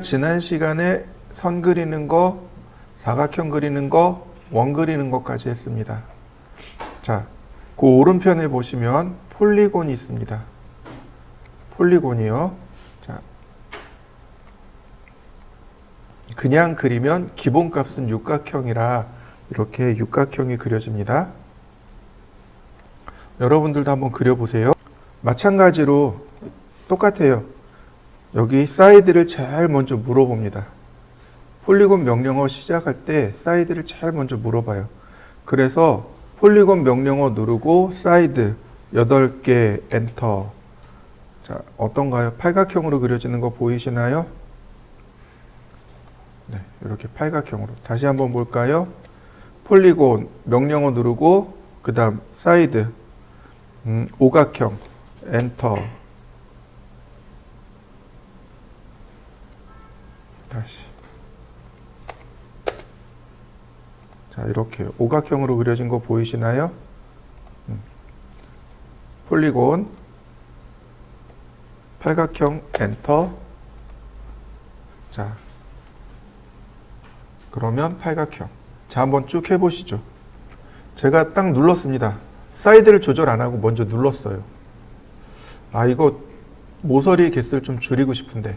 지난 시간에 선 그리는 거, 사각형 그리는 거, 원 그리는 것까지 했습니다. 자, 그 오른편에 보시면 폴리곤이 있습니다. 폴리곤이요. 자, 그냥 그리면 기본값은 육각형이라 이렇게 육각형이 그려집니다. 여러분들도 한번 그려보세요. 마찬가지로 똑같아요. 여기 사이드를 제일 먼저 물어봅니다. 폴리곤 명령어 시작할 때 사이드를 제일 먼저 물어봐요. 그래서 폴리곤 명령어 누르고 사이드 8개 엔터. 자, 어떤가요? 팔각형으로 그려지는 거 보이시나요? 네, 이렇게 팔각형으로. 다시 한번 볼까요? 폴리곤 명령어 누르고 그 다음 사이드 오각형 엔터. 다시. 자, 이렇게 오각형으로 그려진 거 보이시나요? 폴리곤 팔각형 엔터. 자, 그러면 팔각형. 자, 한번 쭉 해보시죠. 제가 딱 눌렀습니다. 사이드를 조절 안 하고 먼저 눌렀어요. 아, 이거 모서리 개수를 좀 줄이고 싶은데.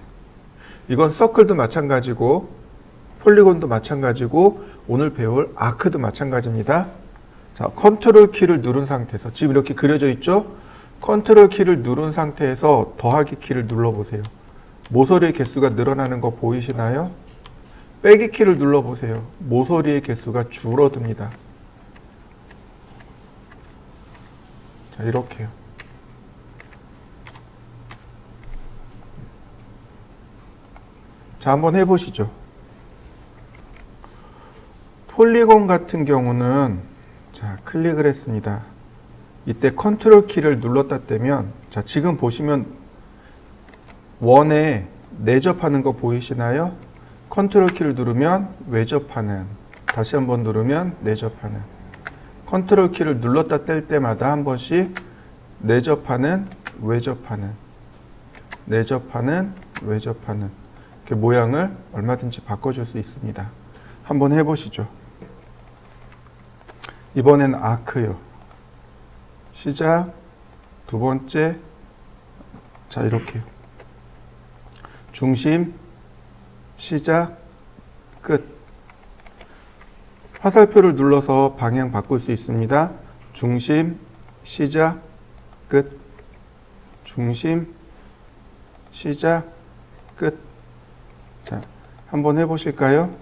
이건 서클도 마찬가지고 폴리곤도 마찬가지고 오늘 배울 아크도 마찬가지입니다. 자, 컨트롤 키를 누른 상태에서 지금 이렇게 그려져 있죠? 컨트롤 키를 누른 상태에서 더하기 키를 눌러보세요. 모서리의 개수가 늘어나는 거 보이시나요? 빼기 키를 눌러보세요. 모서리의 개수가 줄어듭니다. 자, 이렇게요. 자, 한번 해보시죠. 폴리곤 같은 경우는 자, 클릭을 했습니다. 이때 컨트롤 키를 눌렀다 떼면 자, 지금 보시면 원에 내접하는 거 보이시나요? 컨트롤 키를 누르면 외접하는, 다시 한번 누르면 내접하는. 컨트롤 키를 눌렀다 뗄 때마다 한 번씩 내접하는, 외접하는, 내접하는, 외접하는. 이렇게 모양을 얼마든지 바꿔줄 수 있습니다. 한번 해보시죠. 이번엔 아크요. 시작, 두 번째, 자, 이렇게 중심, 시작, 끝. 화살표를 눌러서 방향 바꿀 수 있습니다. 중심, 시작, 끝. 중심, 시작, 끝. 자, 한번 해보실까요?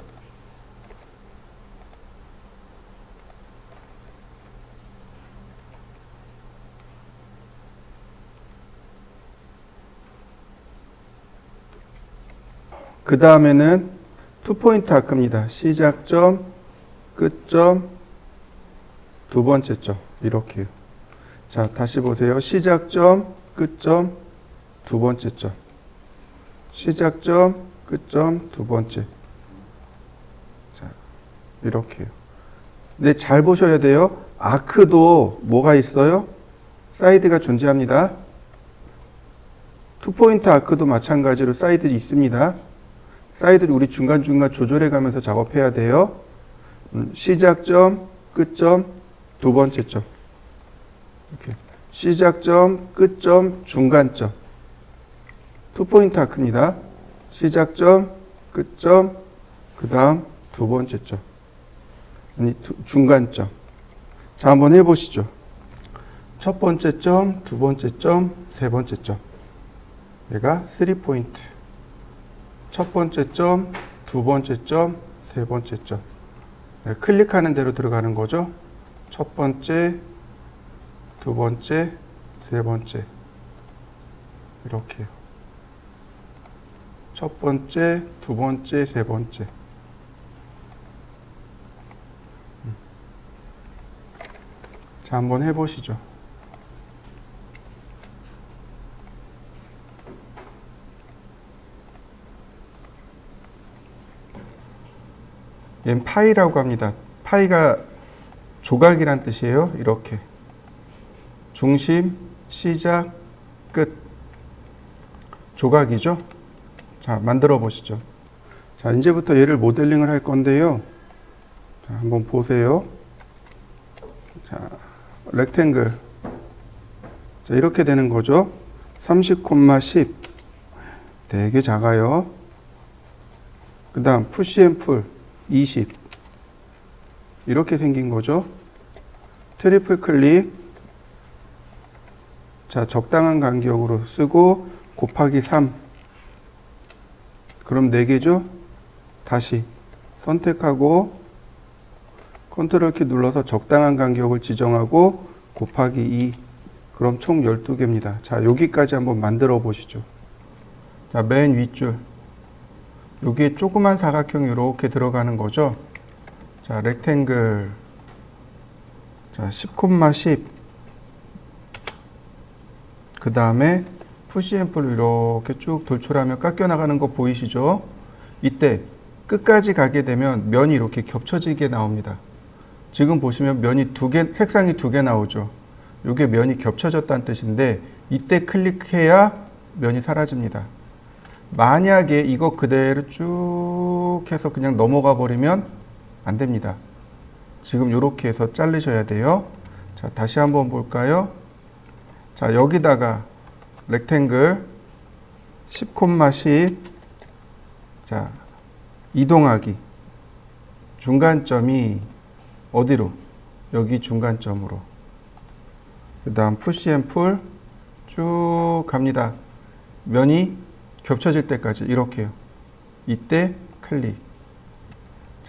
그 다음에는 투포인트 아크입니다. 시작점, 끝점, 두 번째 점. 이렇게요. 자, 다시 보세요. 시작점, 끝점, 두 번째 점. 시작점, 끝점, 두 번째. 자, 이렇게요. 근데 잘 보셔야 돼요. 아크도 뭐가 있어요? 사이드가 존재합니다. 투포인트 아크도 마찬가지로 사이드 있습니다. 사이드를 우리 중간중간 조절해 가면서 작업해야 돼요. 시작점, 끝점, 두 번째 점. 이렇게. 시작점, 끝점, 중간점. 투포인트 아크입니다. 시작점, 끝점, 그 다음 두 번째 점. 아니, 중간점. 자, 한번 해보시죠. 첫 번째 점, 두 번째 점, 세 번째 점. 얘가 3포인트. 첫 번째 점, 두 번째 점, 세 번째 점. 네, 클릭하는 대로 들어가는 거죠. 첫 번째, 두 번째, 세 번째. 이렇게요. 첫 번째, 두 번째, 세 번째. 자, 한번 해보시죠. 얘는 파이라고 합니다. 파이가 조각이란 뜻이에요. 이렇게. 중심, 시작, 끝. 조각이죠. 자, 만들어 보시죠. 자, 이제부터 얘를 모델링을 할 건데요. 자, 한번 보세요. 자, 렉탱글. 자, 이렇게 되는 거죠. 30,10. 되게 작아요. 그 다음 푸시 앤 풀 20. 이렇게 생긴 거죠. 트리플 클릭. 자, 적당한 간격으로 쓰고 곱하기 3. 그럼 4개죠? 다시 선택하고 컨트롤 키 눌러서 적당한 간격을 지정하고 곱하기 2. 그럼 총 12개입니다. 자, 여기까지 한번 만들어 보시죠. 자, 맨 윗줄. 여기에 조그만 사각형이 이렇게 들어가는 거죠. 자, 렉탱글. 자, 10,10. 그 다음에 푸시 앤 풀로 이렇게 쭉 돌출하면 깎여 나가는 거 보이시죠? 이때 끝까지 가게 되면 면이 이렇게 겹쳐지게 나옵니다. 지금 보시면 면이 색상이 2개 나오죠. 이게 면이 겹쳐졌다는 뜻인데 이때 클릭해야 면이 사라집니다. 만약에 이거 그대로 쭉 해서 그냥 넘어가 버리면 안 됩니다. 지금 이렇게 해서 자르셔야 돼요. 자, 다시 한번 볼까요? 자, 여기다가 렉탱글 10,10. 자, 이동하기. 중간점이 어디로? 여기 중간점으로. 그 다음 푸시 앤 풀 쭉 갑니다. 면이 겹쳐질 때까지 이렇게요. 이때 클릭.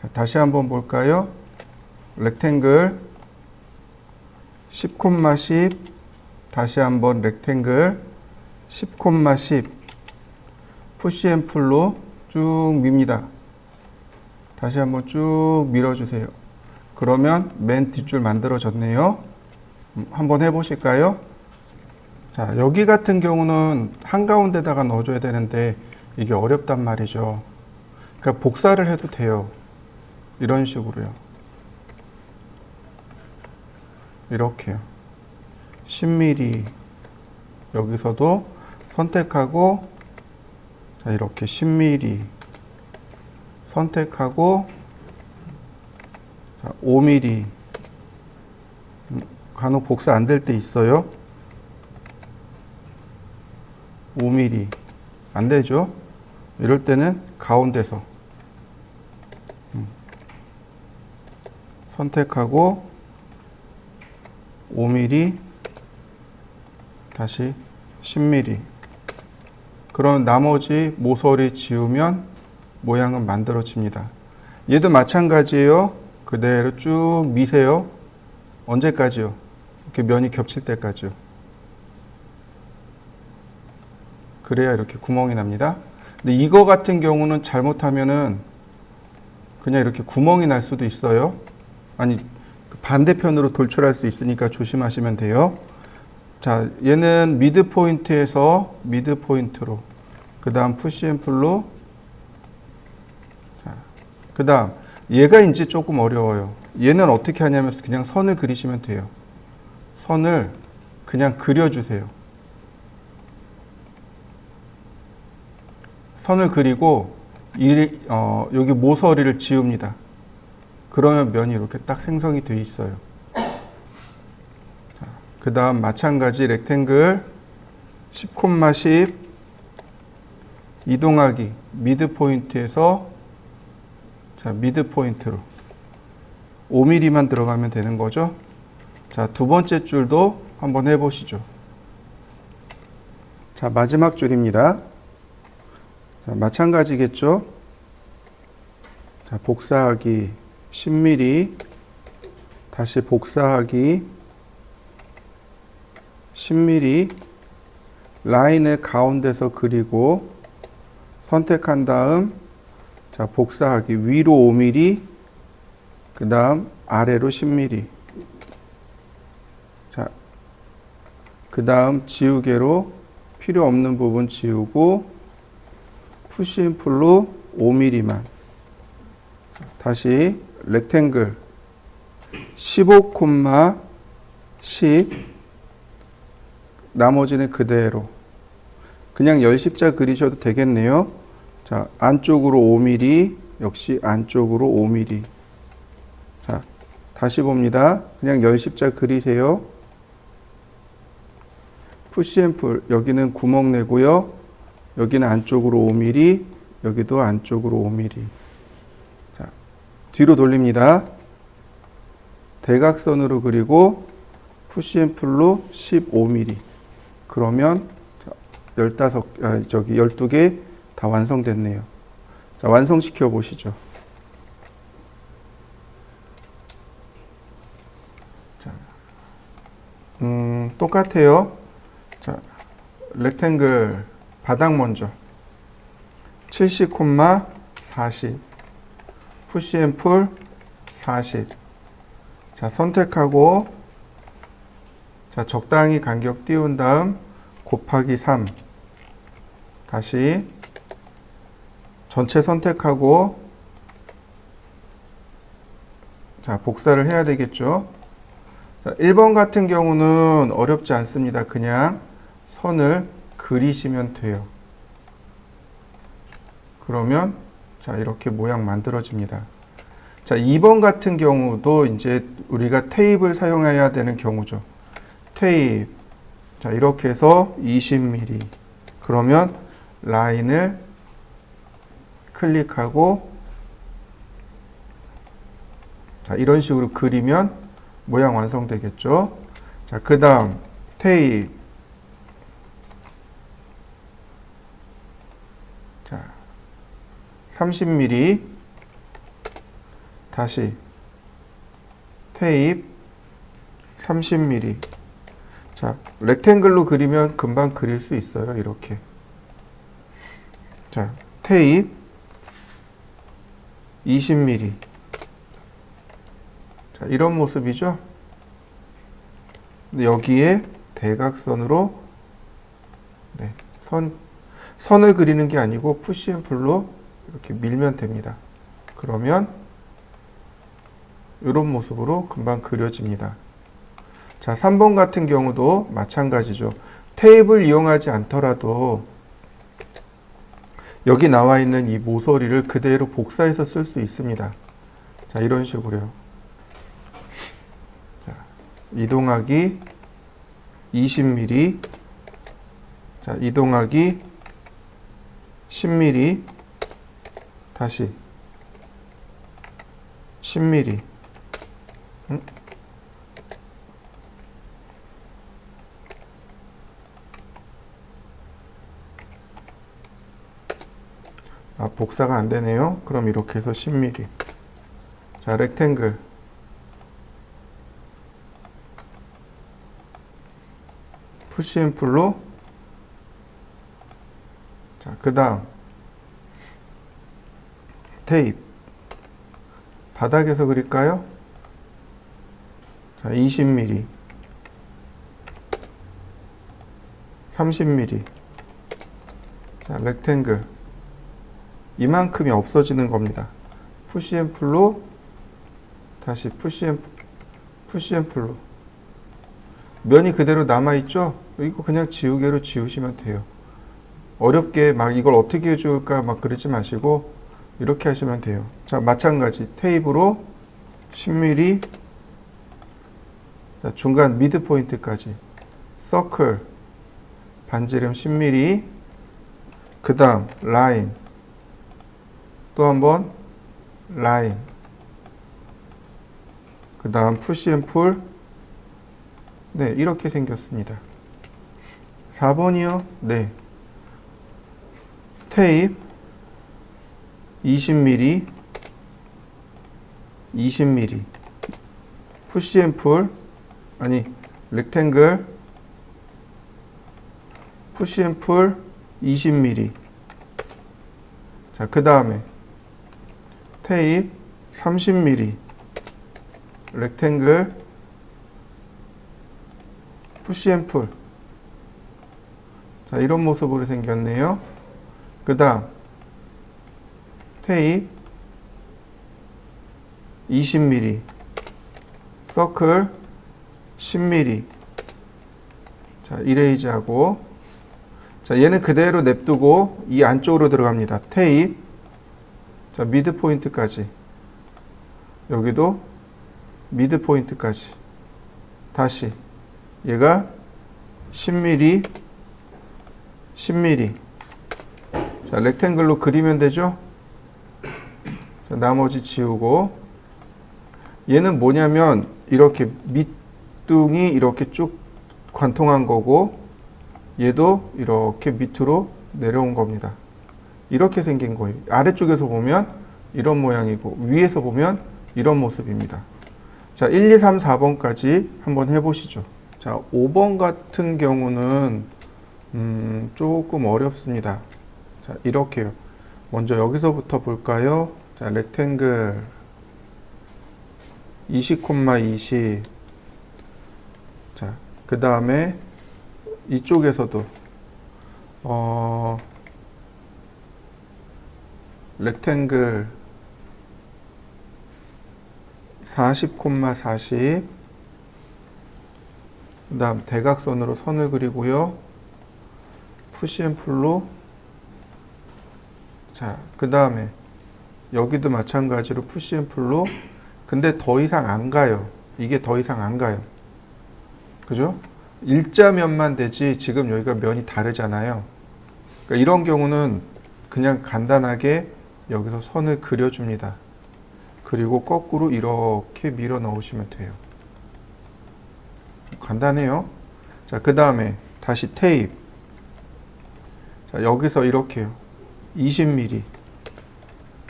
자, 다시 한번 볼까요? 렉탱글 10,10. 다시 한번 렉탱글 10,10. 푸시 앤 풀로 쭉 밉니다. 다시 한번 쭉 밀어주세요. 그러면 맨 뒷줄 만들어졌네요. 한번 해보실까요? 자, 여기 같은 경우는 한가운데다가 넣어줘야 되는데 이게 어렵단 말이죠. 그러니까 복사를 해도 돼요. 이런 식으로요. 이렇게요. 10mm. 여기서도 선택하고, 자, 이렇게 10mm. 선택하고, 자, 5mm. 간혹 복사 안 될 때 있어요. 5mm. 안 되죠? 이럴 때는 가운데서 선택하고 5mm, 다시 10mm. 그럼 나머지 모서리 지우면 모양은 만들어집니다. 얘도 마찬가지예요. 그대로 쭉 미세요. 언제까지요? 이렇게 면이 겹칠 때까지요. 그래야 이렇게 구멍이 납니다. 근데 이거 같은 경우는 잘못하면은 그냥 이렇게 구멍이 날 수도 있어요. 아니, 반대편으로 돌출할 수 있으니까 조심하시면 돼요. 자, 얘는 미드 포인트에서 미드 포인트로, 그 다음 푸시 앤 풀로, 그 다음 얘가 이제 조금 어려워요. 얘는 어떻게 하냐면 그냥 선을 그리시면 돼요. 선을 그냥 그려주세요. 선을 그리고 여기 모서리를 지웁니다. 그러면 면이 이렇게 딱 생성이 되어 있어요. 그 다음 마찬가지 렉탱글 10,10. 이동하기. 미드 포인트에서, 자, 미드 포인트로 5mm만 들어가면 되는 거죠. 자, 두 번째 줄도 한번 해보시죠. 자, 마지막 줄입니다. 자, 마찬가지겠죠. 자, 복사하기 10mm. 다시 복사하기 10mm. 라인을 가운데서 그리고 선택한 다음, 자, 복사하기 위로 5mm. 그 다음 아래로 10mm. 자, 그 다음 지우개로 필요 없는 부분 지우고 푸시 앤 풀로 5mm만. 다시 렉탱글 15,10. 나머지는 그대로 그냥 열십자 그리셔도 되겠네요. 자, 안쪽으로 5mm, 역시 안쪽으로 5mm. 자, 다시 봅니다. 그냥 열십자 그리세요. 푸시앤풀, 여기는 구멍 내고요. 여기는 안쪽으로 5mm, 여기도 안쪽으로 5mm. 자, 뒤로 돌립니다. 대각선으로 그리고 푸시앤풀로 15mm. 그러면 12개 다 완성됐네요. 자, 완성시켜 보시죠. 자, 똑같아요. 자, 렉탱글 바닥 먼저 70, 40 푸시앤풀 40. 자, 선택하고 자, 적당히 간격 띄운 다음 곱하기 3. 다시 전체 선택하고 자, 복사를 해야 되겠죠. 자, 1번 같은 경우는 어렵지 않습니다. 그냥 선을 그리시면 돼요. 그러면 자, 이렇게 모양 만들어집니다. 자, 2번 같은 경우도 이제 우리가 테이프를 사용해야 되는 경우죠. 테이프. 자, 이렇게 해서 20mm. 그러면 라인을 클릭하고 자, 이런 식으로 그리면 모양 완성되겠죠. 자, 그 다음 테이프. 자, 30mm. 다시 테이프 30mm. 자, 렉탱글로 그리면 금방 그릴 수 있어요. 이렇게. 자, 테이프 20mm. 자, 이런 모습이죠. 근데 여기에 대각선으로 네, 선을 그리는 게 아니고 푸시앤풀로 이렇게 밀면 됩니다. 그러면 이런 모습으로 금방 그려집니다. 자, 3번 같은 경우도 마찬가지죠. 테이프를 이용하지 않더라도 여기 나와 있는 이 모서리를 그대로 복사해서 쓸 수 있습니다. 자, 이런 식으로요. 자, 이동하기 20mm. 자, 이동하기 10mm. 다시 10mm. 아, 복사가 안 되네요. 그럼 이렇게 해서 10mm. 자, 렉탱글. 푸시앤풀로. 자, 그 다음 테이프. 바닥에서 그릴까요? 자, 20mm. 30mm. 자, 렉탱글. 이만큼이 없어지는 겁니다. 푸시앤풀로. 다시 푸시앤풀로. 면이 그대로 남아있죠? 이거 그냥 지우개로 지우시면 돼요. 어렵게 막 이걸 어떻게 해줄까 막 그러지 마시고 이렇게 하시면 돼요. 자, 마찬가지 테이프로 10mm. 자, 중간 미드 포인트까지 서클 반지름 10mm. 그 다음 라인. 또 한번 라인. 그 다음 푸시앤풀. 네, 이렇게 생겼습니다. 4번이요. 네, 테이프 20mm. 20mm. 푸시앤풀. 아니, 렉탱글. 푸시앤풀 20mm. 자, 그 다음에 테이프 30mm. 렉탱글. 푸시앤풀. 자, 이런 모습으로 생겼네요. 그 다음 테이프 20mm. 서클 10mm. 자, 이레이즈하고. 자, 얘는 그대로 냅두고 이 안쪽으로 들어갑니다. 테이프. 자, 미드 포인트까지. 여기도 미드 포인트까지. 다시 얘가 10mm, 10mm. 자, 렉탱글로 그리면 되죠? 자, 나머지 지우고. 얘는 뭐냐면 이렇게 밑둥이 이렇게 쭉 관통한 거고, 얘도 이렇게 밑으로 내려온 겁니다. 이렇게 생긴 거예요. 아래쪽에서 보면 이런 모양이고 위에서 보면 이런 모습입니다. 자, 1, 2, 3, 4번까지 한번 해보시죠. 자, 5번 같은 경우는 조금 어렵습니다. 자, 이렇게요. 먼저 여기서부터 볼까요? 자, 렉탱글 20,20. 자, 그 다음에 이쪽에서도 렉탱글 40,40. 그 다음 대각선으로 선을 그리고요. 푸시앤풀로. 자, 그 다음에 여기도 마찬가지로 푸시앤풀로. 근데 더 이상 안 가요. 이게 더 이상 안 가요. 그죠? 일자면만 되지 지금 여기가 면이 다르잖아요. 그러니까 이런 경우는 그냥 간단하게 여기서 선을 그려줍니다. 그리고 거꾸로 이렇게 밀어 넣으시면 돼요. 간단해요. 자, 그 다음에 다시 테이프. 자, 여기서 이렇게요. 20mm.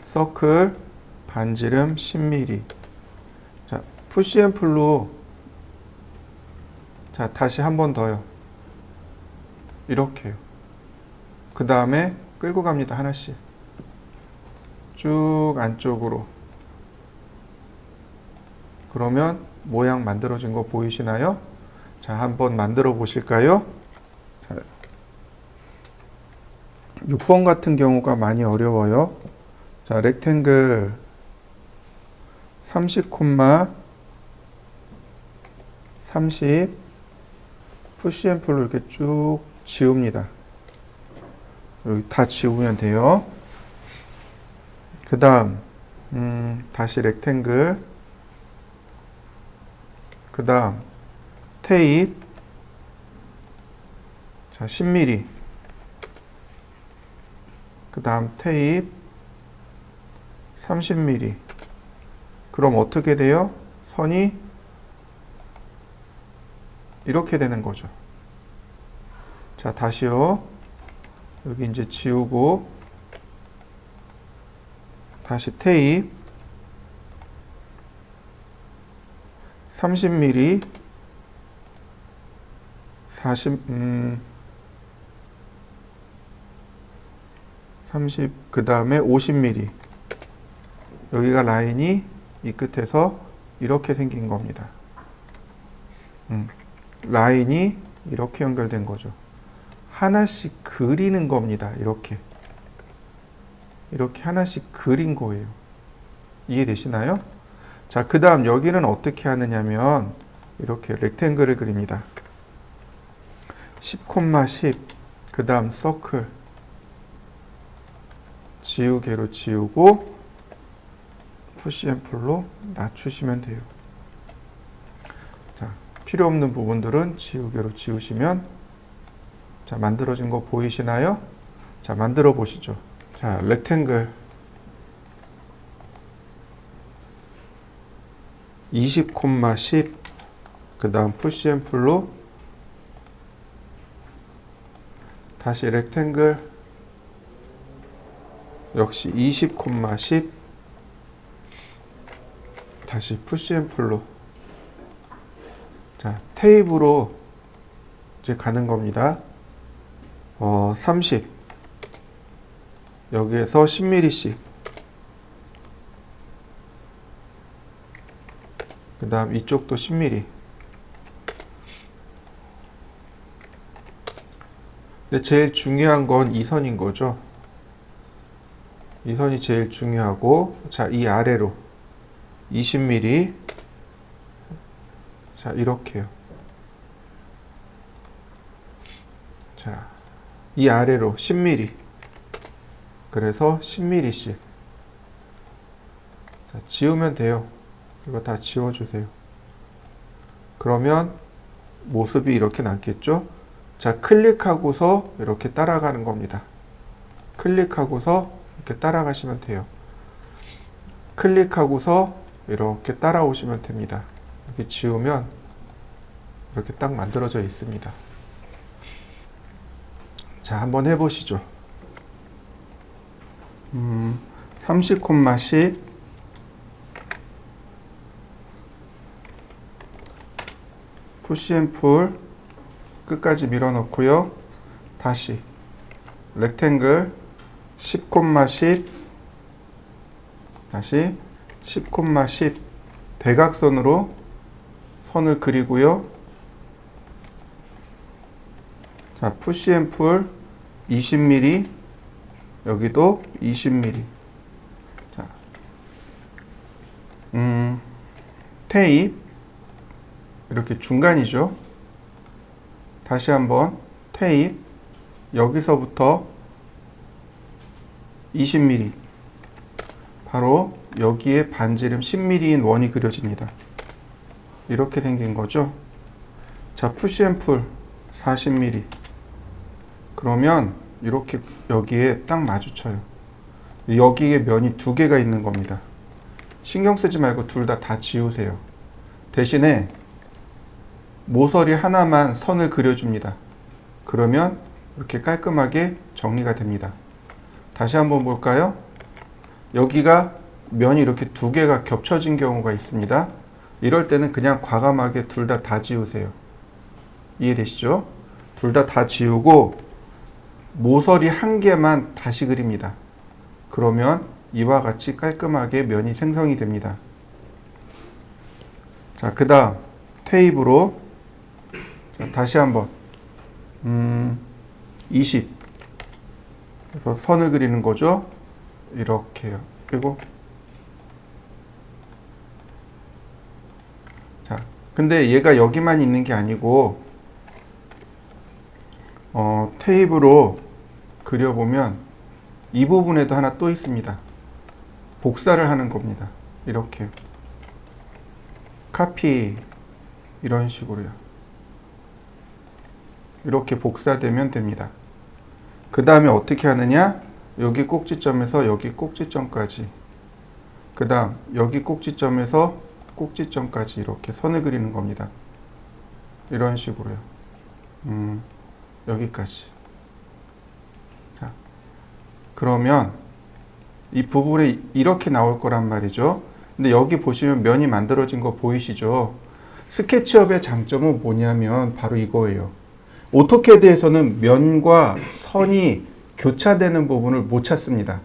서클, 반지름 10mm. 자, 푸시앤풀로. 자, 다시 한 번 더요. 이렇게요. 그 다음에 끌고 갑니다. 하나씩. 쭉 안쪽으로. 그러면 모양 만들어진 거 보이시나요? 자, 한번 만들어 보실까요? 자, 6번 같은 경우가 많이 어려워요. 자, 렉탱글 30, 30. 푸시앤풀로 이렇게 쭉 지웁니다. 여기 다 지우면 돼요. 그 다음 다시 렉탱글. 그 다음 테이프. 자, 10mm. 그 다음 테이프 30mm. 그럼 어떻게 돼요? 선이 이렇게 되는 거죠. 자, 다시요. 여기 이제 지우고 다시 테이프 30mm 30, 그 다음에 50mm. 여기가 라인이 이 끝에서 이렇게 생긴 겁니다. 라인이 이렇게 연결된 거죠. 하나씩 그리는 겁니다. 이렇게 하나씩 그린 거예요. 이해되시나요? 자, 그 다음 여기는 어떻게 하느냐면 이렇게 렉탱글을 그립니다. 10, 10. 그 다음 서클. 지우개로 지우고 푸시앤풀로 낮추시면 돼요. 자, 필요 없는 부분들은 지우개로 지우시면, 자, 만들어진 거 보이시나요? 자, 만들어 보시죠. 자, 렉탱글 20, 10. 그 다음 푸시앤풀로 다시 렉탱글 역시 20, 10. 다시 푸시앤풀로. 자, 테이프로 이제 가는 겁니다. 30. 여기에서 10mm씩. 그 다음 이쪽도 10mm. 근데 제일 중요한 건 이 선인 거죠. 이 선이 제일 중요하고, 자, 이 아래로 20mm. 자, 이렇게요. 자, 이 아래로 10mm. 그래서 10mm씩. 자, 지우면 돼요. 이거 다 지워주세요. 그러면 모습이 이렇게 남겠죠? 자, 클릭하고서 이렇게 따라가는 겁니다. 클릭하고서 이렇게 따라가시면 돼요. 클릭하고서 이렇게 따라오시면 됩니다. 이렇게 지우면 이렇게 딱 만들어져 있습니다. 자, 한번 해보시죠. 30콤마씩 푸시 앤 풀 끝까지 밀어넣고요. 다시 렉탱글 10콤마10 다시 10콤마10 대각선으로 선을 그리고요. 자, 푸시 앤 풀 20mm 여기도 20mm. 자, 테이프 이렇게 중간이죠. 다시 한번 테이프 여기서부터 20mm 바로 여기에 반지름 10mm인 원이 그려집니다. 이렇게 생긴 거죠. 자, 푸시 앤 풀 40mm 그러면 이렇게 여기에 딱 마주쳐요. 여기에 면이 두 개가 있는 겁니다. 신경 쓰지 말고 둘 다 지우세요. 대신에 모서리 하나만 선을 그려줍니다. 그러면 이렇게 깔끔하게 정리가 됩니다. 다시 한번 볼까요? 여기가 면이 이렇게 두 개가 겹쳐진 경우가 있습니다. 이럴 때는 그냥 과감하게 둘 다 지우세요. 이해되시죠? 둘 다 지우고 모서리 한 개만 다시 그립니다. 그러면 이와 같이 깔끔하게 면이 생성이 됩니다. 자, 그 다음 테이프로 자, 다시 한번 20 그래서 선을 그리는 거죠. 이렇게요. 그리고 자, 근데 얘가 여기만 있는 게 아니고 테이프로 그려보면 이 부분에도 하나 또 있습니다. 복사를 하는 겁니다. 이렇게 카피 이런 식으로요. 이렇게 복사되면 됩니다. 그 다음에 어떻게 하느냐? 여기 꼭지점에서 여기 꼭지점까지, 그 다음 여기 꼭지점에서 꼭지점까지 이렇게 선을 그리는 겁니다. 이런 식으로요. 여기까지. 자, 그러면 이 부분에 이렇게 나올 거란 말이죠. 근데 여기 보시면 면이 만들어진 거 보이시죠? 스케치업의 장점은 뭐냐면 바로 이거예요. 오토캐드에서는 면과 선이 교차되는 부분을 못 찾습니다.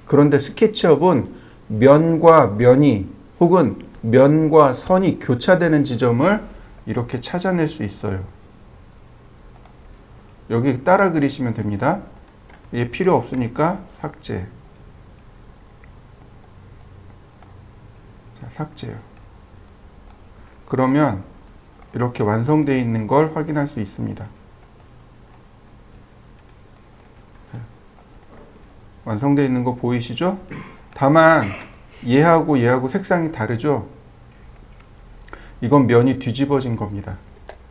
그런데 스케치업은 면과 면이 혹은 면과 선이 교차되는 지점을 이렇게 찾아낼 수 있어요. 여기 따라 그리시면 됩니다. 얘 필요 없으니까 삭제. 자, 삭제요. 그러면 이렇게 완성되어 있는 걸 확인할 수 있습니다. 완성되어 있는 거 보이시죠? 다만 얘하고 얘하고 색상이 다르죠? 이건 면이 뒤집어진 겁니다.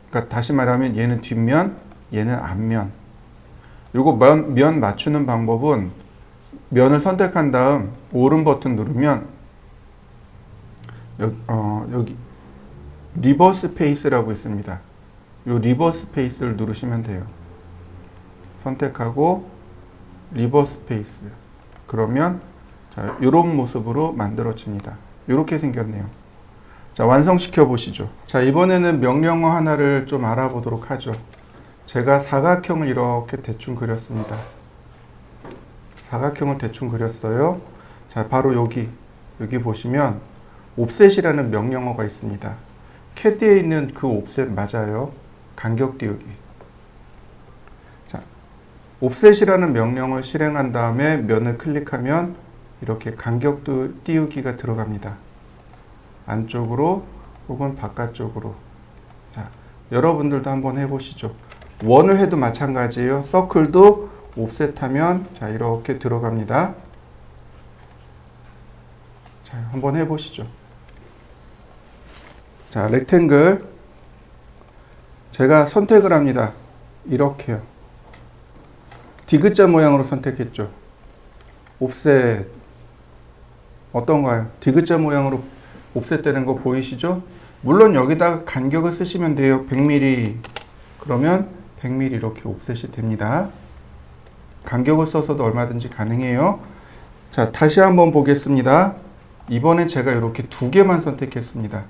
그러니까 다시 말하면 얘는 뒷면, 얘는 앞면. 요거 면 맞추는 방법은 면을 선택한 다음 오른 버튼 누르면 여기 리버스 페이스라고 있습니다. 요 리버스 페이스를 누르시면 돼요. 선택하고 리버스 페이스. 그러면 자, 요런 모습으로 만들어집니다. 요렇게 생겼네요. 자, 완성시켜 보시죠. 자, 이번에는 명령어 하나를 좀 알아보도록 하죠. 제가 사각형을 이렇게 대충 그렸습니다. 사각형을 대충 그렸어요. 자, 바로 여기 보시면 옵셋이라는 명령어가 있습니다. 캐드에 있는 그 옵셋 맞아요. 간격 띄우기. 자, 옵셋이라는 명령을 실행한 다음에 면을 클릭하면 이렇게 간격 띄우기가 들어갑니다. 안쪽으로 혹은 바깥쪽으로. 자, 여러분들도 한번 해보시죠. 원을 해도 마찬가지예요. 서클도 옵셋하면 자 이렇게 들어갑니다. 자 한번 해보시죠. 자 렉탱글 제가 선택을 합니다. 이렇게요. 디귿자 모양으로 선택했죠. 옵셋 어떤가요? 디귿자 모양으로 옵셋 되는 거 보이시죠? 물론 여기다가 간격을 쓰시면 돼요. 100mm 그러면 100mm 이렇게 옵셋이 됩니다. 간격을 써서도 얼마든지 가능해요. 자 다시 한번 보겠습니다. 이번엔 제가 이렇게 두 개만 선택했습니다.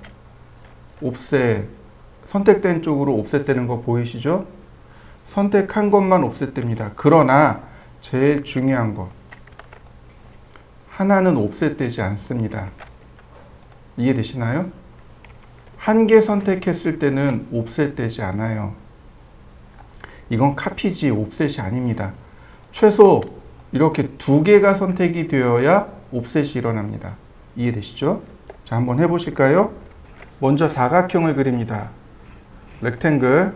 옵셋 선택된 쪽으로 옵셋 되는 거 보이시죠? 선택한 것만 옵셋 됩니다. 그러나 제일 중요한 거 하나는 옵셋 되지 않습니다. 이해되시나요? 한 개 선택했을 때는 옵셋 되지 않아요. 이건 카피지 옵셋이 아닙니다. 최소 이렇게 두 개가 선택이 되어야 옵셋이 일어납니다. 이해되시죠? 자, 한번 해보실까요? 먼저 사각형을 그립니다. 렉탱글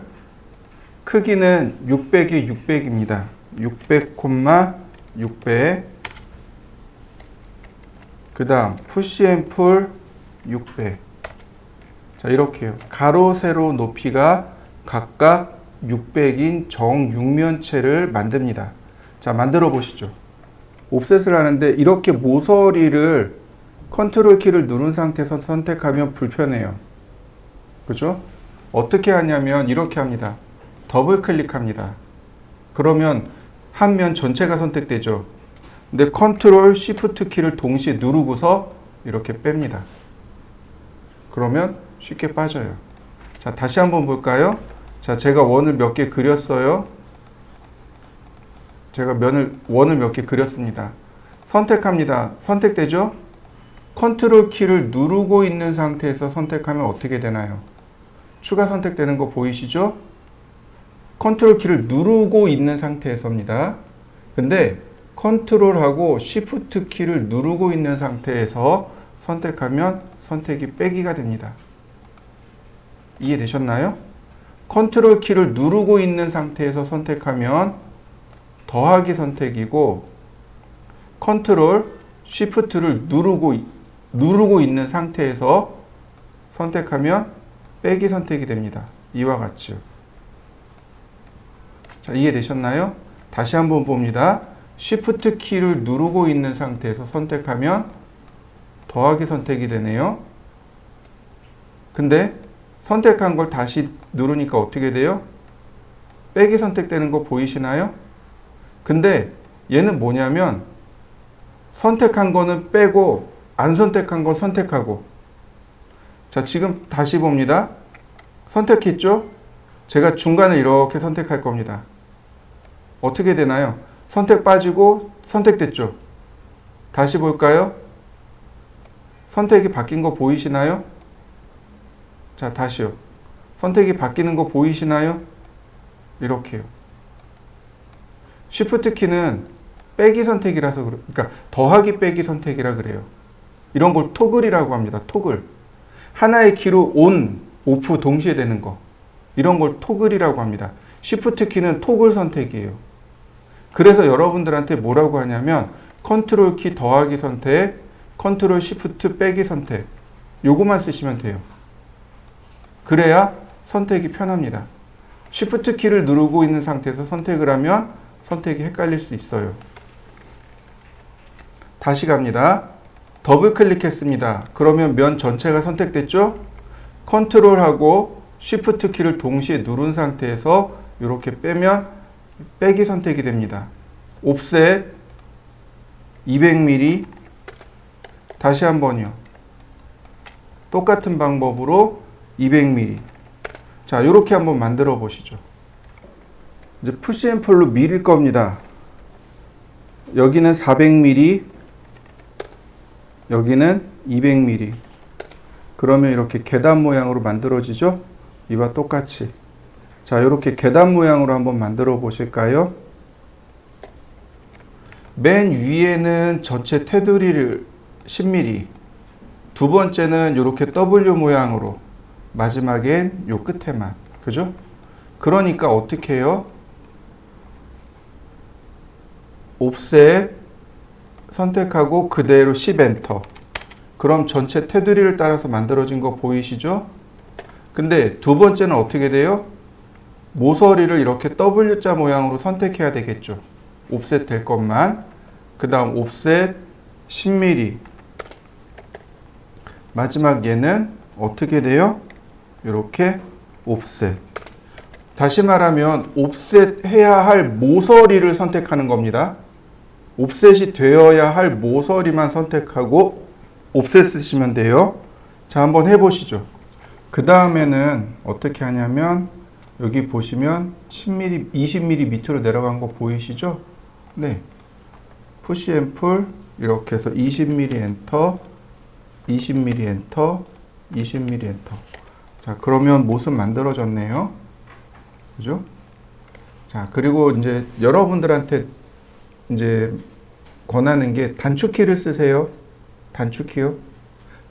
크기는 600이 600입니다. 600, 600 그 다음 푸시 앤 풀 600 자 이렇게요. 가로 세로 높이가 각각 600인 정육면체를 만듭니다. 자 만들어 보시죠. 옵셋을 하는데 이렇게 모서리를 컨트롤 키를 누른 상태에서 선택하면 불편해요. 그죠? 어떻게 하냐면 이렇게 합니다. 더블 클릭합니다. 그러면 한 면 전체가 선택되죠. 근데 컨트롤 시프트 키를 동시에 누르고서 이렇게 뺍니다. 그러면 쉽게 빠져요. 자, 다시 한번 볼까요? 자, 제가 원을 몇 개 그렸어요. 제가 원을 몇 개 그렸습니다. 선택합니다. 선택되죠? 컨트롤 키를 누르고 있는 상태에서 선택하면 어떻게 되나요? 추가 선택되는 거 보이시죠? 컨트롤 키를 누르고 있는 상태에서입니다. 근데 컨트롤하고 시프트 키를 누르고 있는 상태에서 선택하면 선택이 빼기가 됩니다. 이해되셨나요? 컨트롤 키를 누르고 있는 상태에서 선택하면 더하기 선택이고 컨트롤 시프트를 누르고 있는 상태에서 선택하면 빼기 선택이 됩니다. 이와 같이요. 자, 이해되셨나요? 다시 한번 봅니다. Shift 키를 누르고 있는 상태에서 선택하면 더하기 선택이 되네요. 근데 선택한 걸 다시 누르니까 어떻게 돼요? 빼기 선택되는 거 보이시나요? 근데 얘는 뭐냐면 선택한 거는 빼고 안 선택한 걸 선택하고 자 지금 다시 봅니다. 선택했죠? 제가 중간에 이렇게 선택할 겁니다. 어떻게 되나요? 선택 빠지고 선택됐죠? 다시 볼까요? 선택이 바뀐 거 보이시나요? 자 다시요. 선택이 바뀌는 거 보이시나요? 이렇게요. Shift 키는 빼기 선택이라서 그러니까 더하기 빼기 선택이라 그래요. 이런 걸 토글이라고 합니다. 토글. 하나의 키로 온, 오프 동시에 되는 거. 이런 걸 토글이라고 합니다. Shift 키는 토글 선택이에요. 그래서 여러분들한테 뭐라고 하냐면 컨트롤 키 더하기 선택, 컨트롤 시프트 빼기 선택 요거만 쓰시면 돼요. 그래야 선택이 편합니다. Shift 키를 누르고 있는 상태에서 선택을 하면 선택이 헷갈릴 수 있어요. 다시 갑니다. 더블 클릭했습니다. 그러면 면 전체가 선택됐죠? 컨트롤하고 Shift 키를 동시에 누른 상태에서 이렇게 빼면 빼기 선택이 됩니다. 옵셋 200mm 다시 한번요. 똑같은 방법으로 200mm 자 이렇게 한번 만들어 보시죠. 이제 푸시 앤 풀로 밀릴 겁니다. 여기는 400mm 여기는 200mm 그러면 이렇게 계단 모양으로 만들어지죠? 이와 똑같이 자 이렇게 계단 모양으로 한번 만들어 보실까요? 맨 위에는 전체 테두리를 10mm 두 번째는 이렇게 W 모양으로 마지막엔 요 끝에만 그죠? 그러니까 어떻게 해요? 옵셋 선택하고 그대로 10 엔터. 그럼 전체 테두리를 따라서 만들어진 거 보이시죠? 근데 두 번째는 어떻게 돼요? 모서리를 이렇게 W자 모양으로 선택해야 되겠죠. 옵셋 될 것만. 그 다음 옵셋 10mm. 마지막 얘는 어떻게 돼요? 이렇게 옵셋. 다시 말하면 옵셋 해야 할 모서리를 선택하는 겁니다. 옵셋이 되어야 할 모서리만 선택하고 옵셋 쓰시면 돼요. 자, 한번 해보시죠. 그 다음에는 어떻게 하냐면 여기 보시면 10mm, 20mm 밑으로 내려간 거 보이시죠? 네. 푸시 앤 풀 이렇게 해서 20mm 엔터, 20mm 엔터, 20mm 엔터. 자, 그러면 모습 만들어졌네요. 그죠? 자, 그리고 이제 여러분들한테 이제 권하는 게 단축키를 쓰세요. 단축키요.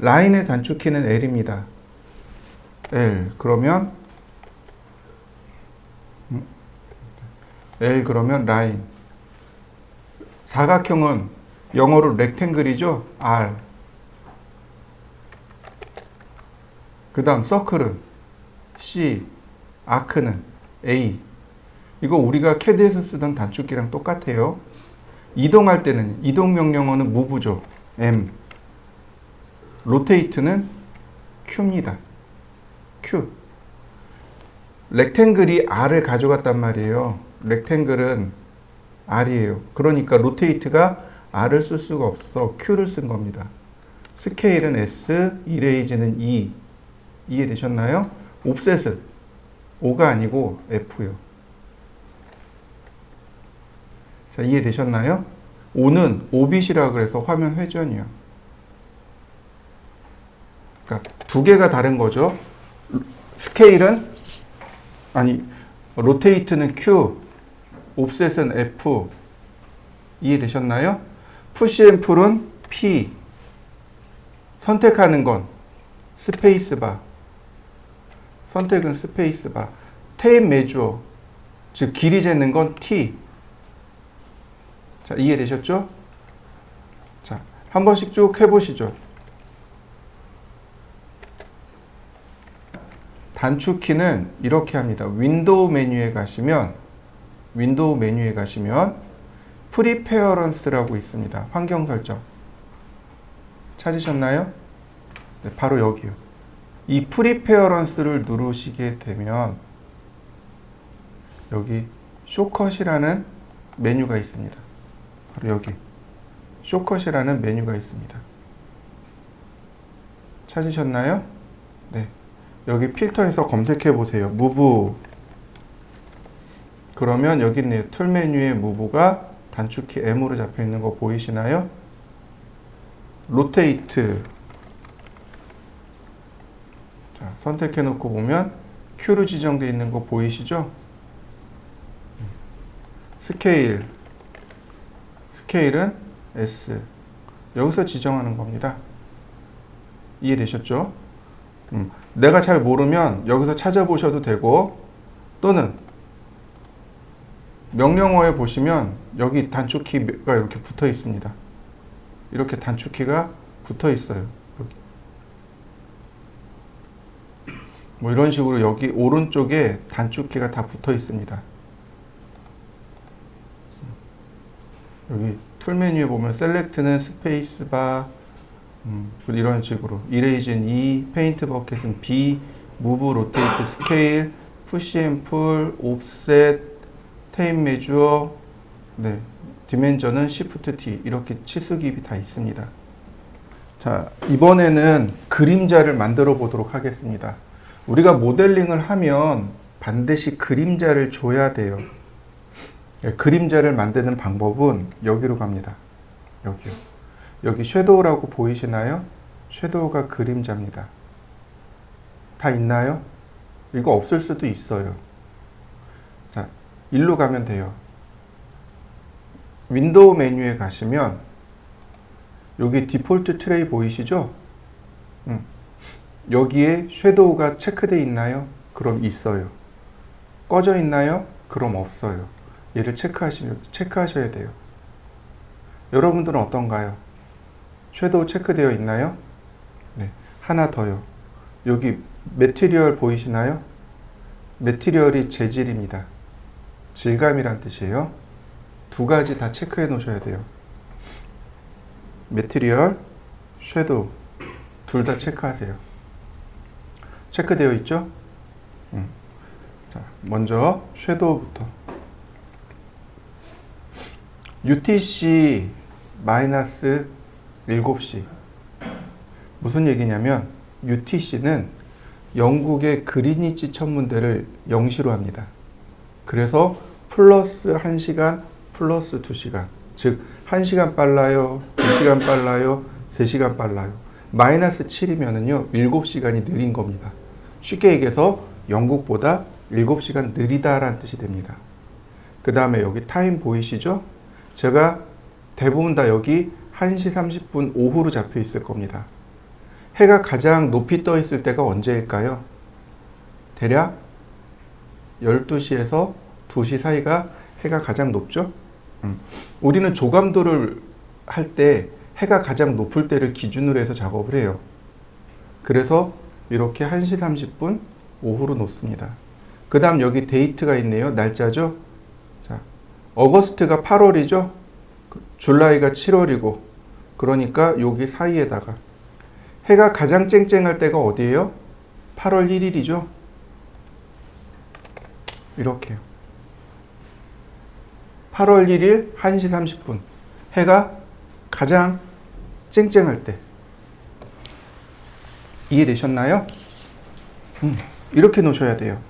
라인의 단축키는 L입니다. L. 그러면 L 그러면 라인. 사각형은 영어로 렉탱글이죠. R. 그 다음 서클은 C. 아크는 A. 이거 우리가 캐드에서 쓰던 단축키랑 똑같아요. 이동할 때는 이동 명령어는 move죠. M. 로테이트는 Q입니다. Q. 렉탱글이 R을 가져갔단 말이에요. 렉탱글은 R이에요. 그러니까 로테이트가 R을 쓸 수가 없어 Q를 쓴 겁니다. 스케일은 S, 이레이즈는 E. 이해되셨나요? 옵셋은 O가 아니고 F요. 자, 이해되셨나요? O는 오빗이라 그래서 화면 회전이요. 그러니까 두 개가 다른 거죠. 스케일은 아니 로테이트는 Q, 옵셋은 F. 이해되셨나요? 푸시 앤 풀은 P. 선택하는 건 스페이스바. 선택은 스페이스바. 테이프 메주어, 즉 길이 재는 건 T. 자, 이해되셨죠? 자, 한 번씩 쭉 해보시죠. 단축키는 이렇게 합니다. 윈도우 메뉴에 가시면 프리페어런스라고 있습니다. 환경 설정. 찾으셨나요? 네, 바로 여기요. 이 프리페어런스를 누르시게 되면 여기 쇼컷이라는 메뉴가 있습니다. 바로 여기 쇼컷이라는 메뉴가 있습니다. 찾으셨나요? 네. 여기 필터에서 검색해 보세요. 무브. 그러면 여기 있네요. 툴 메뉴의 무브가 단축키 M으로 잡혀 있는 거 보이시나요? 로테이트. 자, 선택해 놓고 보면 Q로 지정되어 있는 거 보이시죠? 스케일. 스케일은 S. 여기서 지정하는 겁니다. 이해되셨죠? 내가 잘 모르면 여기서 찾아보셔도 되고, 또는 명령어에 보시면 여기 단축키가 이렇게 붙어 있습니다. 이렇게 단축키가 붙어 있어요. 여기. 뭐 이런 식으로 여기 오른쪽에 단축키가 다 붙어 있습니다. 여기 툴 메뉴에 보면 셀렉트는 스페이스바, 이런 식으로 이레이즈는 E, 페인트 버켓은 B, 무브, 로테이트, 스케일, 푸시 앤 풀, 옵셋, 테이프 메주어, 네, 디멘전은 Shift T. 이렇게 치수기입이 다 있습니다. 자, 이번에는 그림자를 만들어 보도록 하겠습니다. 우리가 모델링을 하면 반드시 그림자를 줘야 돼요. 그림자를 만드는 방법은 여기로 갑니다. 여기요. 여기 섀도우라고 보이시나요? 섀도우가 그림자입니다. 다 있나요? 이거 없을 수도 있어요. 자, 일로 가면 돼요. 윈도우 메뉴에 가시면 여기 디폴트 트레이 보이시죠? 여기에 섀도우가 체크되어 있나요? 그럼 있어요. 꺼져 있나요? 그럼 없어요. 얘를 체크하셔야 돼요. 여러분들은 어떤가요? 섀도우 체크되어 있나요? 네. 하나 더요. 여기 매티리얼 보이시나요? 매티리얼이 재질입니다. 질감이란 뜻이에요. 두 가지 다 체크해 놓으셔야 돼요. 매티리얼, 섀도우 둘 다 체크하세요. 체크되어 있죠? 자, 먼저 섀도우부터. UTC 마이너스 7시. 무슨 얘기냐면 UTC는 영국의 그리니치 천문대를 0시로 합니다. 그래서 플러스 1시간, 플러스 2시간. 즉 1시간 빨라요, 2시간 빨라요, 3시간 빨라요. 마이너스 7이면은요 7시간이 느린 겁니다. 쉽게 얘기해서 영국보다 7시간 느리다라는 뜻이 됩니다. 그 다음에 여기 타임 보이시죠? 제가 대부분 다 여기 1시 30분 오후로 잡혀 있을 겁니다. 해가 가장 높이 떠 있을 때가 언제일까요? 대략 12시에서 2시 사이가 해가 가장 높죠? 우리는 조감도를 할 때 해가 가장 높을 때를 기준으로 해서 작업을 해요. 그래서 이렇게 1시 30분 오후로 놓습니다. 그 다음 여기 데이트가 있네요. 날짜죠? 자, 어거스트가 8월이죠? 줄라이가 7월이고, 그러니까 여기 사이에다가 해가 가장 쨍쨍할 때가 어디예요? 8월 1일이죠? 이렇게요. 8월 1일 1시 30분. 해가 가장 쨍쨍할 때. 이해되셨나요? 이렇게 놓으셔야 돼요.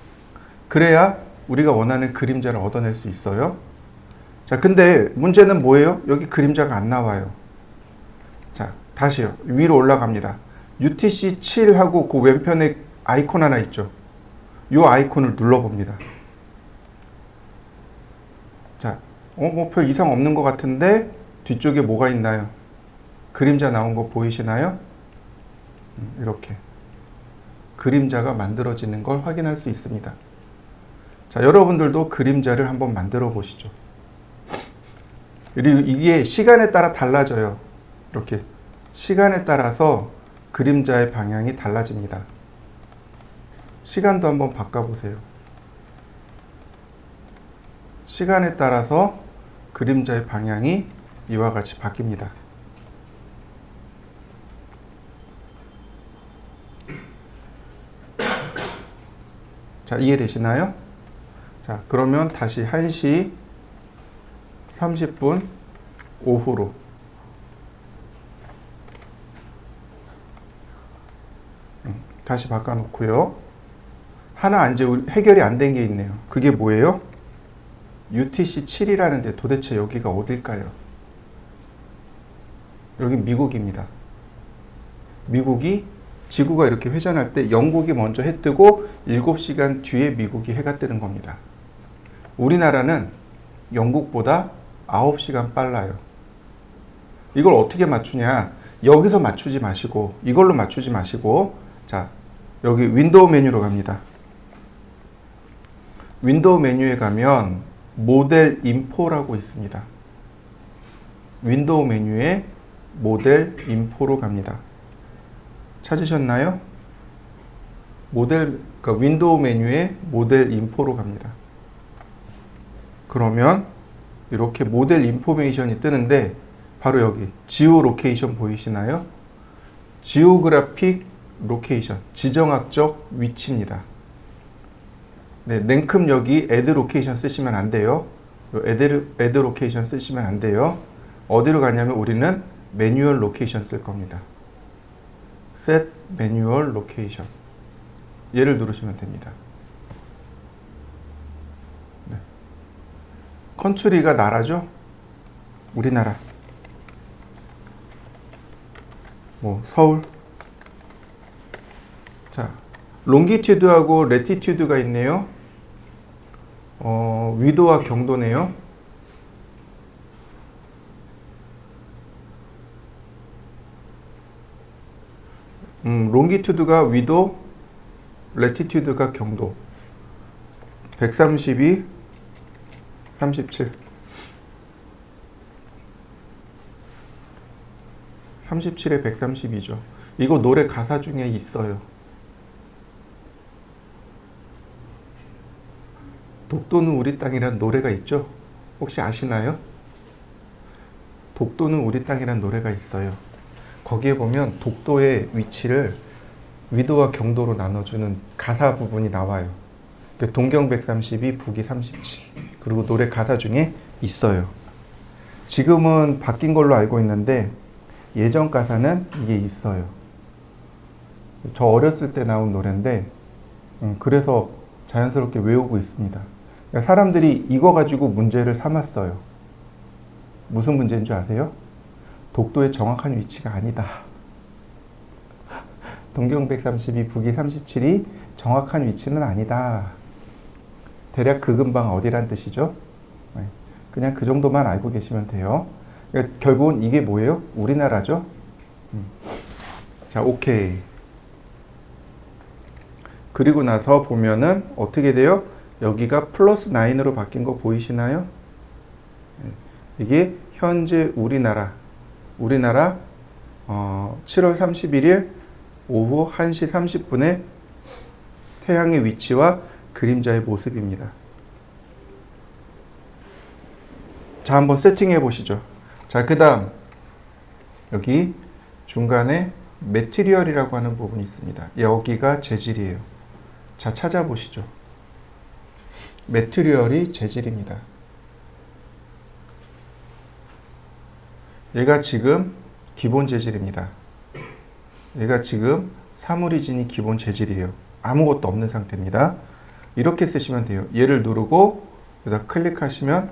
그래야 우리가 원하는 그림자를 얻어낼 수 있어요. 자, 근데 문제는 뭐예요? 여기 그림자가 안 나와요. 자, 다시요. 위로 올라갑니다. UTC 7하고 그 왼편에 아이콘 하나 있죠. 이 아이콘을 눌러봅니다. 자, 뭐 별 이상 없는 것 같은데 뒤쪽에 뭐가 있나요? 그림자 나온 거 보이시나요? 이렇게 그림자가 만들어지는 걸 확인할 수 있습니다. 자, 여러분들도 그림자를 한번 만들어 보시죠. 그리고 이게 시간에 따라 달라져요. 이렇게 시간에 따라서 그림자의 방향이 달라집니다. 시간도 한번 바꿔보세요. 시간에 따라서 그림자의 방향이 이와 같이 바뀝니다. 자, 이해되시나요? 자, 그러면 다시 1시 30분 오후로 다시 바꿔놓고요. 하나 이제 해결이 안 된 게 있네요. 그게 뭐예요? UTC 7이라는데 도대체 여기가 어딜까요? 여기 미국입니다. 미국이 지구가 이렇게 회전할 때 영국이 먼저 해 뜨고 7시간 뒤에 미국이 해가 뜨는 겁니다. 우리나라는 영국보다 9시간 빨라요. 이걸 어떻게 맞추냐? 여기서 맞추지 마시고 이걸로 맞추지 마시고, 자, 여기 윈도우 메뉴로 갑니다. 윈도우 메뉴에 가면 모델 인포라고 있습니다. 윈도우 메뉴에 모델 인포로 갑니다. 찾으셨나요? 그러니까 윈도우 메뉴에 모델 인포로 갑니다. 그러면 이렇게 모델 인포메이션이 뜨는데 바로 여기 지오 로케이션 보이시나요? 지오그래픽 로케이션, 지정학적 위치입니다. 네, 냉큼 여기 add 로케이션 쓰시면 안 돼요. add 로케이션 쓰시면 안 돼요. 어디로 가냐면 우리는 매뉴얼 로케이션 쓸 겁니다. set 매뉴얼 로케이션. 얘를 누르시면 됩니다. 네. 컨트리가 나라죠? 우리나라. 뭐 서울. 자, 롱기튜드하고 레티튜드가 있네요. 위도와 경도네요. 롱기튜드가 위도, 레티튜드가 경도. 132, 37. 37에 132죠. 이거 노래 가사 중에 있어요. 독도는 우리 땅이란 노래가 있죠? 혹시 아시나요? 독도는 우리 땅이란 노래가 있어요. 거기에 보면 독도의 위치를 위도와 경도로 나눠주는 가사 부분이 나와요. 동경 132, 북위 37. 그리고 노래 가사 중에 있어요. 지금은 바뀐 걸로 알고 있는데 예전 가사는 이게 있어요. 저 어렸을 때 나온 노래인데 그래서 자연스럽게 외우고 있습니다. 사람들이 이거 가지고 문제를 삼았어요. 무슨 문제인 줄 아세요? 독도의 정확한 위치가 아니다. 동경 132, 북위 37이 정확한 위치는 아니다. 대략 그 근방 어디란 뜻이죠? 그냥 그 정도만 알고 계시면 돼요. 그러니까 결국은 이게 뭐예요? 우리나라죠? 자, 오케이. 그리고 나서 보면은 어떻게 돼요? 여기가 플러스 9으로 바뀐 거 보이시나요? 이게 현재 우리나라 7월 31일 오후 1시 30분에 태양의 위치와 그림자의 모습입니다. 자, 한번 세팅해 보시죠. 자, 그 다음 여기 중간에 매티리얼이라고 하는 부분이 있습니다. 여기가 재질이에요. 자, 찾아보시죠. 매티리얼이 재질입니다. 얘가 지금 기본 재질입니다. 얘가 지금 사물이진이 기본 재질이에요. 아무것도 없는 상태입니다. 이렇게 쓰시면 돼요. 얘를 누르고 여기다 클릭하시면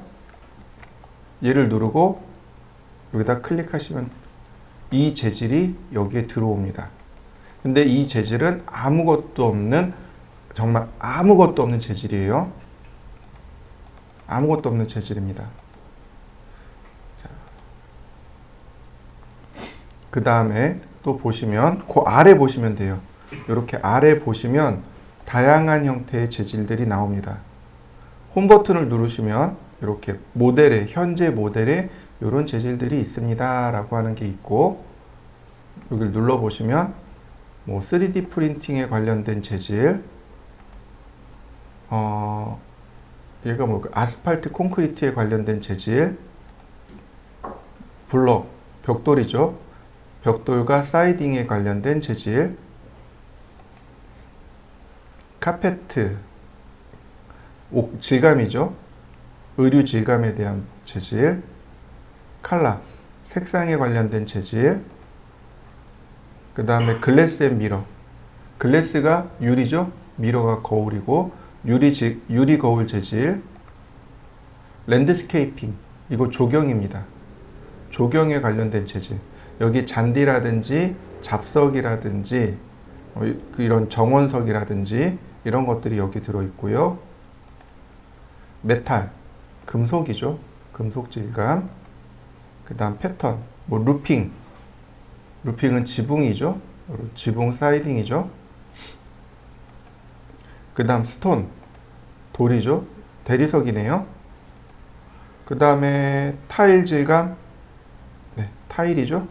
얘를 누르고 여기다 클릭하시면 이 재질이 여기에 들어옵니다. 근데 이 재질은 아무것도 없는 정말 아무것도 없는 재질이에요. 아무것도 없는 재질입니다. 그 다음에 또 보시면 그 아래 보시면 돼요. 이렇게 아래 보시면 다양한 형태의 재질들이 나옵니다. 홈 버튼을 누르시면 이렇게 모델에 현재 모델에 이런 재질들이 있습니다 라고 하는 게 있고, 여기를 눌러 보시면 뭐 3D 프린팅에 관련된 재질, 얘가 뭐 아스팔트 콘크리트에 관련된 재질, 블럭 벽돌이죠. 벽돌과 사이딩에 관련된 재질, 카페트 질감이죠. 의류 질감에 대한 재질, 컬러 색상에 관련된 재질, 그 다음에 글래스 앤 미러, 글래스가 유리죠. 미러가 거울이고 유리 거울 재질, 랜드스케이핑 이거 조경입니다. 조경에 관련된 재질, 여기 잔디라든지 잡석이라든지 이런 정원석이라든지 이런 것들이 여기 들어있고요. 메탈, 금속이죠. 금속 질감. 그 다음 패턴, 뭐 루핑은 지붕이죠. 지붕 사이딩이죠. 그 다음 스톤, 돌이죠. 대리석이네요. 그 다음에 타일 질감, 네, 타일이죠.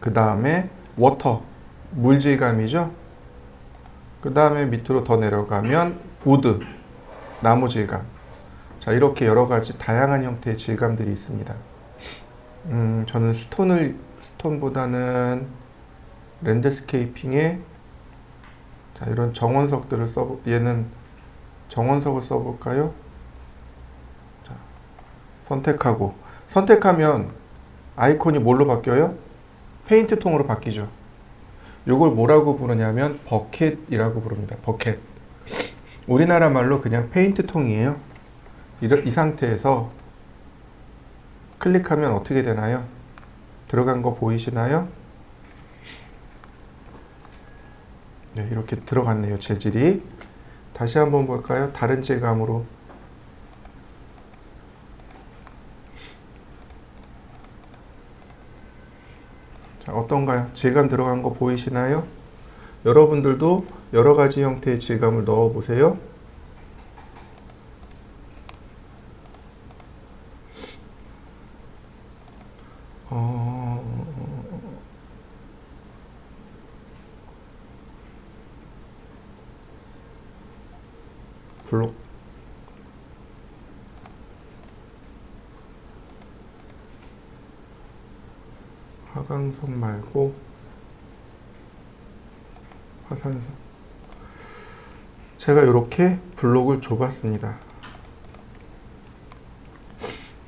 그 다음에 워터, 물 질감이죠. 그 다음에 밑으로 더 내려가면 우드, 나무 질감. 자, 이렇게 여러 가지 다양한 형태의 질감들이 있습니다. 저는 스톤보다는 랜드스케이핑에 자, 이런 정원석들을 얘는 정원석을 써볼까요? 자, 선택하면 아이콘이 뭘로 바뀌어요? 페인트 통으로 바뀌죠. 이걸 뭐라고 부르냐면 버켓이라고 부릅니다. 버켓. 우리나라 말로 그냥 페인트 통이에요. 이 상태에서 클릭하면 어떻게 되나요? 들어간 거 보이시나요? 네, 이렇게 들어갔네요. 재질이. 다시 한번 볼까요? 다른 질감으로. 자, 어떤가요? 질감 들어간 거 보이시나요? 여러분들도 여러 가지 형태의 질감을 넣어 보세요. 블록 하강선 말고 화산선. 제가 이렇게 블록을 줘봤습니다.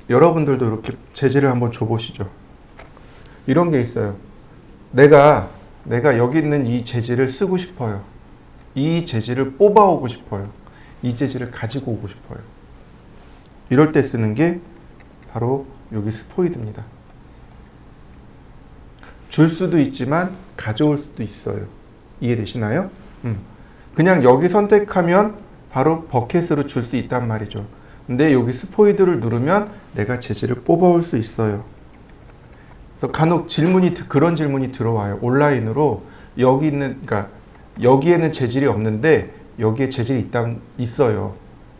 여러분들도 이렇게 재질을 한번 줘보시죠. 이런 게 있어요. 내가 여기 있는 이 재질을 쓰고 싶어요. 이 재질을 뽑아오고 싶어요. 이 재질을 가지고 오고 싶어요. 이럴 때 쓰는 게 바로 여기 스포이드입니다. 줄 수도 있지만 가져올 수도 있어요. 이해되시나요? 그냥 여기 선택하면 바로 버켓으로 줄 수 있단 말이죠. 근데 여기 스포이드를 누르면 내가 재질을 뽑아올 수 있어요. 그래서 간혹 그런 질문이 들어와요. 온라인으로 그러니까 여기에는 재질이 없는데 여기에 재질이 있어요.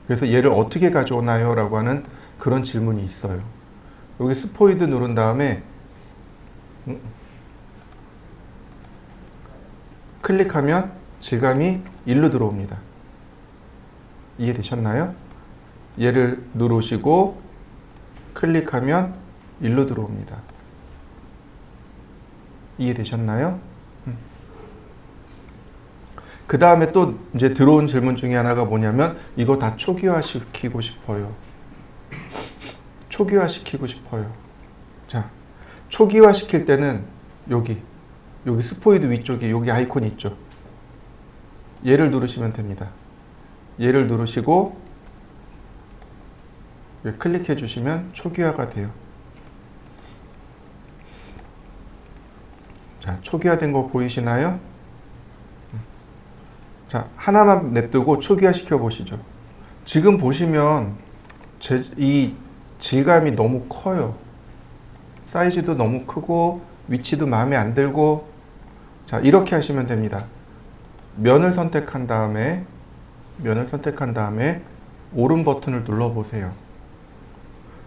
그래서 얘를 어떻게 가져오나요? 라고 하는 그런 질문이 있어요. 여기 스포이드 누른 다음에 클릭하면 질감이 일로 들어옵니다. 이해되셨나요? 얘를 누르시고 클릭하면 일로 들어옵니다. 이해되셨나요? 그 다음에 또 이제 들어온 질문 중에 하나가 뭐냐면 이거 다 초기화시키고 싶어요. 초기화시키고 싶어요. 자, 초기화시킬 때는 여기 스포이드 위쪽에 여기 아이콘이 있죠. 얘를 누르시면 됩니다. 얘를 누르시고 클릭해 주시면 초기화가 돼요. 자, 초기화된 거 보이시나요? 자, 하나만 냅두고 초기화 시켜 보시죠. 지금 보시면 이 질감이 너무 커요. 사이즈도 너무 크고 위치도 마음에 안 들고. 자, 이렇게 하시면 됩니다. 면을 선택한 다음에 오른 버튼을 눌러 보세요.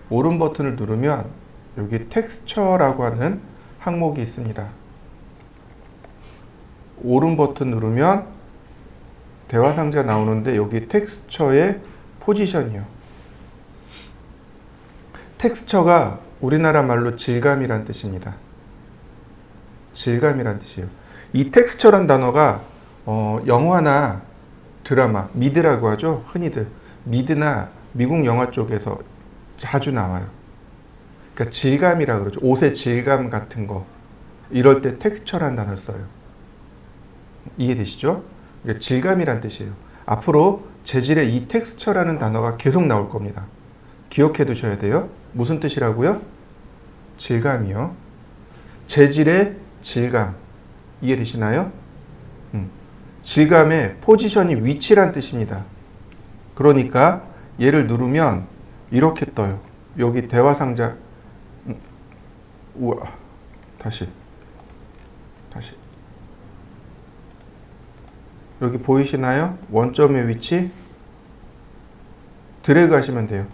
오른 버튼을 누르면 여기 텍스처라고 하는 항목이 있습니다. 오른 버튼 누르면 대화 상자 나오는데 여기 텍스처의 포지션이요. 텍스처가 우리나라 말로 질감이란 뜻입니다. 질감이란 뜻이에요. 이 텍스처란 단어가 영화나 드라마, 미드라고 하죠. 흔히들 미드나 미국 영화 쪽에서 자주 나와요. 그러니까 질감이라 그러죠. 옷의 질감 같은 거. 이럴 때 텍스처란 단어를 써요. 이해되시죠? 그러니까 질감이란 뜻이에요. 앞으로 재질에 이 텍스처라는 단어가 계속 나올 겁니다. 기억해 두셔야 돼요. 무슨 뜻이라고요? 질감이요. 재질의 질감. 이해되시나요? 질감의 포지션이 위치란 뜻입니다. 그러니까 얘를 누르면 이렇게 떠요. 여기 대화 상자. 우와. 다시. 여기 보이시나요? 원점의 위치. 드래그 하시면 돼요.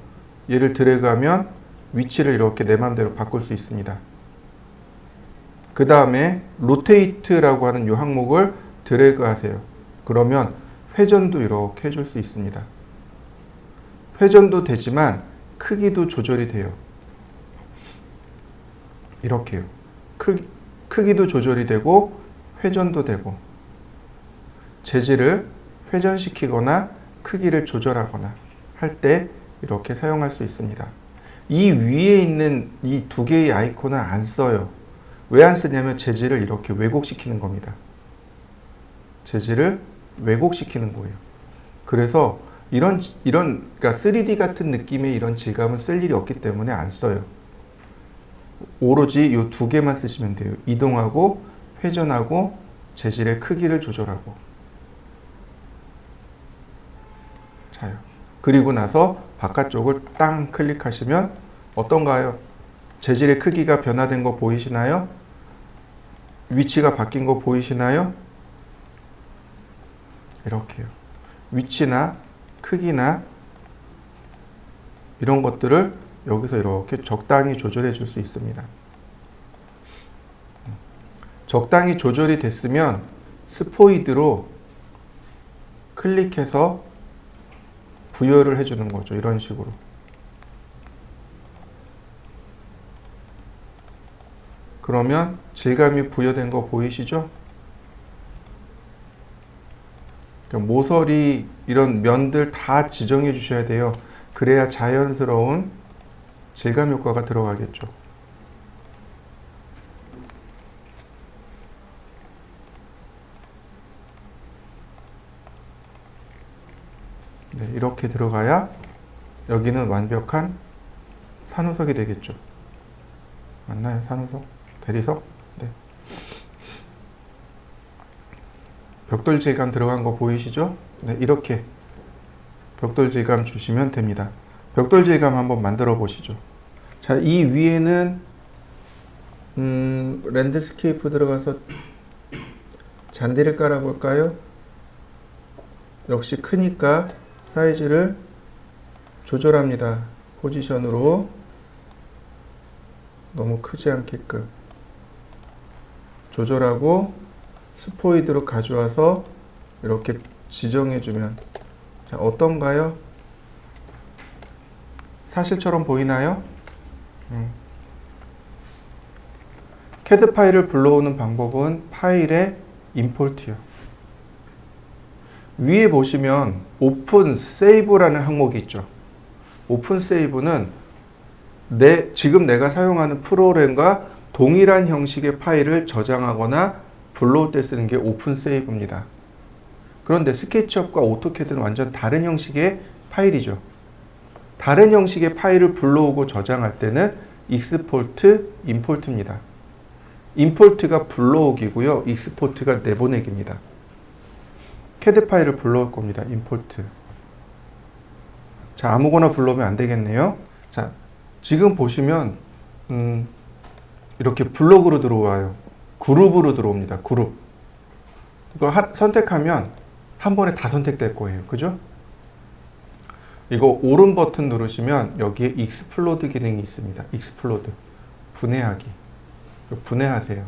얘를 드래그하면 위치를 이렇게 내 마음대로 바꿀 수 있습니다. 그 다음에 로테이트라고 하는 이 항목을 드래그 하세요. 그러면 회전도 이렇게 해줄 수 있습니다. 회전도 되지만 크기도 조절이 돼요. 이렇게요. 크기도 조절이 되고 회전도 되고. 재질을 회전시키거나 크기를 조절하거나 할 때 이렇게 사용할 수 있습니다. 이 위에 있는 이 두 개의 아이콘은 안 써요. 왜 안 쓰냐면 재질을 이렇게 왜곡시키는 겁니다. 재질을 왜곡시키는 거예요. 그래서 그러니까 3D 같은 느낌의 이런 질감은 쓸 일이 없기 때문에 안 써요. 오로지 이 두 개만 쓰시면 돼요. 이동하고 회전하고 재질의 크기를 조절하고. 자요. 그리고 나서 바깥쪽을 땅 클릭하시면 어떤가요? 재질의 크기가 변화된 거 보이시나요? 위치가 바뀐 거 보이시나요? 이렇게요. 위치나 크기나 이런 것들을 여기서 이렇게 적당히 조절해 줄 수 있습니다. 적당히 조절이 됐으면 스포이드로 클릭해서 부여를 해주는 거죠. 이런 식으로. 그러면 질감이 부여된 거 보이시죠? 모서리 이런 면들 다 지정해 주셔야 돼요. 그래야 자연스러운 질감 효과가 들어가겠죠. 네, 이렇게 들어가야 여기는 완벽한 산호석이 되겠죠. 맞나요? 산호석? 대리석? 네. 벽돌 질감 들어간 거 보이시죠? 네, 이렇게 벽돌 질감 주시면 됩니다. 벽돌 질감 한번 만들어 보시죠. 자, 이 위에는 랜드스케이프 들어가서 잔디를 깔아 볼까요? 역시 크니까 사이즈를 조절합니다. 포지션으로 너무 크지 않게끔 조절하고 스포이드로 가져와서 이렇게 지정해주면, 자, 어떤가요? 사실처럼 보이나요? CAD 파일을 불러오는 방법은 파일의 임포트요. 위에 보시면 오픈 세이브라는 항목이 있죠. 오픈 세이브는 지금 내가 사용하는 프로그램과 동일한 형식의 파일을 저장하거나 불러올 때 쓰는 게 오픈 세이브입니다. 그런데 스케치업과 오토캐드는 완전 다른 형식의 파일이죠. 다른 형식의 파일을 불러오고 저장할 때는 익스포트, 임포트입니다. 임포트가 불러오기고요. 익스포트가 내보내기입니다. CAD 파일을 불러올 겁니다. 임포트. 자, 아무거나 불러오면 안 되겠네요. 자, 지금 보시면 이렇게 블록으로 들어와요. 그룹으로 들어옵니다. 그룹. 이거 선택하면 한 번에 다 선택될 거예요. 그죠? 이거 오른 버튼 누르시면 여기에 익스플로드 기능이 있습니다. 익스플로드. 분해하기. 분해하세요.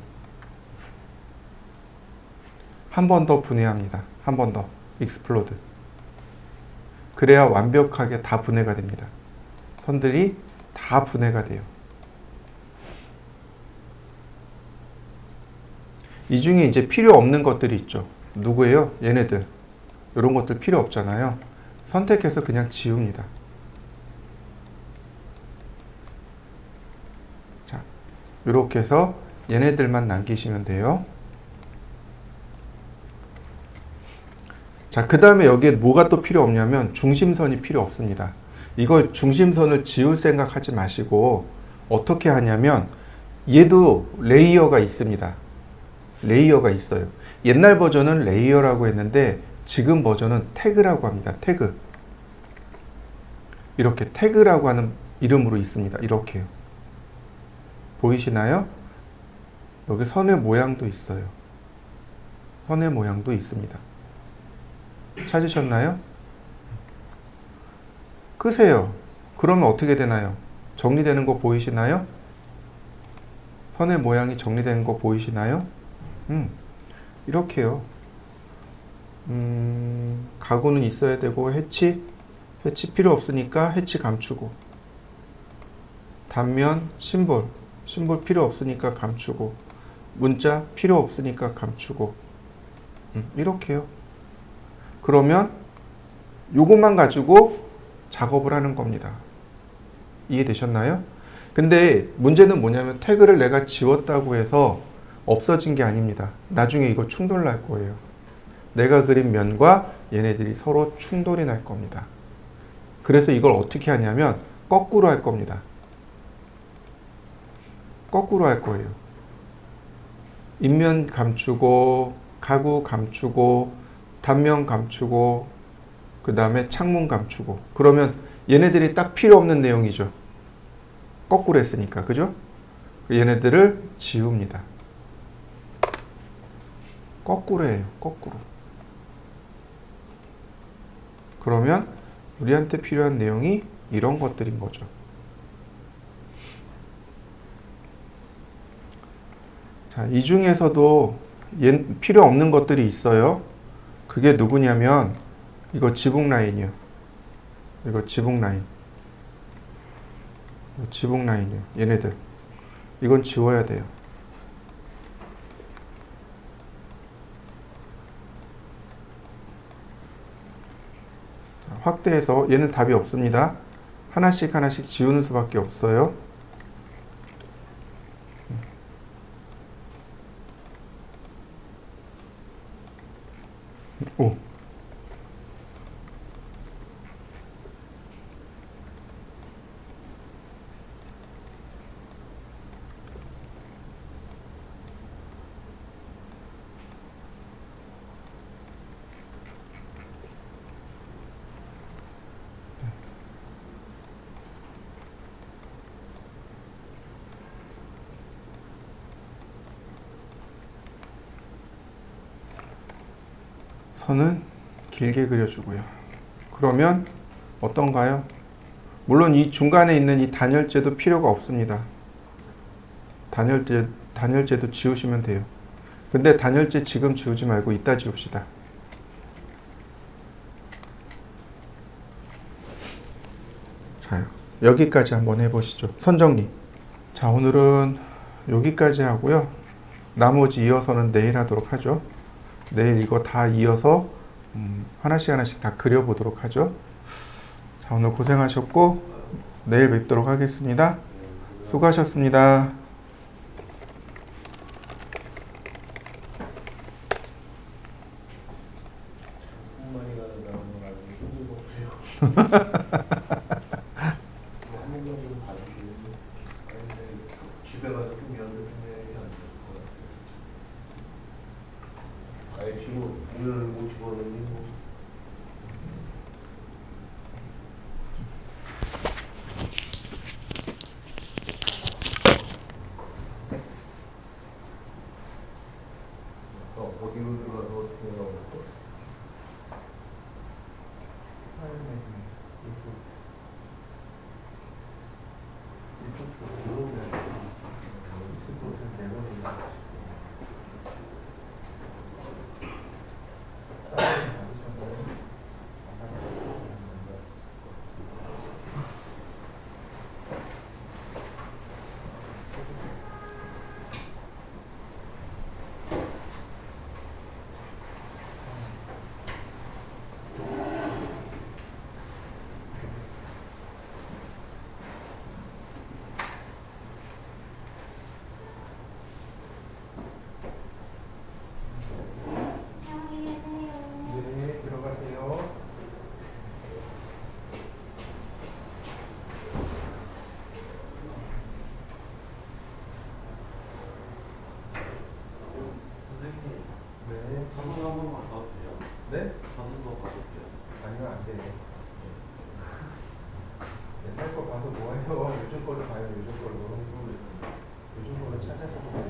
한 번 더 분해합니다. 한 번 더. 익스플로드. 그래야 완벽하게 다 분해가 됩니다. 선들이 다 분해가 돼요. 이 중에 이제 필요 없는 것들이 있죠. 누구예요? 얘네들. 이런 것들 필요 없잖아요. 선택해서 그냥 지웁니다. 자, 이렇게 해서 얘네들만 남기시면 돼요. 자, 그 다음에 여기에 뭐가 또 필요 없냐면 중심선이 필요 없습니다. 이걸 중심선을 지울 생각하지 마시고 어떻게 하냐면 얘도 레이어가 있습니다. 레이어가 있어요. 옛날 버전은 레이어라고 했는데 지금 버전은 태그라고 합니다. 태그. 이렇게 태그라고 하는 이름으로 있습니다. 이렇게요. 보이시나요? 여기 선의 모양도 있어요. 선의 모양도 있습니다. 찾으셨나요? 끄세요. 그러면 어떻게 되나요? 정리되는 거 보이시나요? 선의 모양이 정리되는 거 보이시나요? 이렇게요. 가구는 있어야 되고 해치 필요 없으니까 해치 감추고, 단면 심볼 필요 없으니까 감추고, 문자 필요 없으니까 감추고, 이렇게요. 그러면 요것만 가지고 작업을 하는 겁니다. 이해되셨나요? 근데 문제는 뭐냐면 태그를 내가 지웠다고 해서 없어진 게 아닙니다. 나중에 이거 충돌 날 거예요. 내가 그린 면과 얘네들이 서로 충돌이 날 겁니다. 그래서 이걸 어떻게 하냐면 거꾸로 할 겁니다. 거꾸로 할 거예요. 인면 감추고, 가구 감추고, 단면 감추고, 그 다음에 창문 감추고. 그러면 얘네들이 딱 필요 없는 내용이죠. 거꾸로 했으니까. 그죠? 얘네들을 지웁니다. 거꾸로 해요. 거꾸로. 그러면 우리한테 필요한 내용이 이런 것들인 거죠. 자, 이 중에서도 필요 없는 것들이 있어요. 그게 누구냐면 이거 지붕 라인이요. 이거 지붕 라인. 지붕 라인이요. 얘네들. 이건 지워야 돼요. 확대해서 얘는 답이 없습니다. 하나씩 하나씩 지우는 수밖에 없어요. 오. 선은 길게 그려주고요. 그러면 어떤가요? 물론 이 중간에 있는 이 단열재도 필요가 없습니다. 단열재도 지우시면 돼요. 근데 단열재 지금 지우지 말고 이따 지웁시다. 자, 여기까지 한번 해보시죠. 선정리. 자, 오늘은 여기까지 하고요. 나머지 이어서는 내일 하도록 하죠. 내일 이거 다 이어서 하나씩 하나씩 다 그려보도록 하죠. 자, 오늘 고생하셨고 내일 뵙도록 하겠습니다. 수고하셨습니다. 집에 가서 좀 연습 좀 해야지 안 될 것 같아요. 아예 지금 오늘 못 집어넣니 뭐. 어디로 들어가서 어떻게 나오고? 네, 들어가세요. 선생님, 네. 자소서 한 번만 봐도 돼요? 네? 자소서 봐도 돼요? 아니면 안 돼요. 옛날 거 봐도 뭐해요? 요즘 걸로 봐요. 요즘 걸로. 요즘 걸로 찾아보고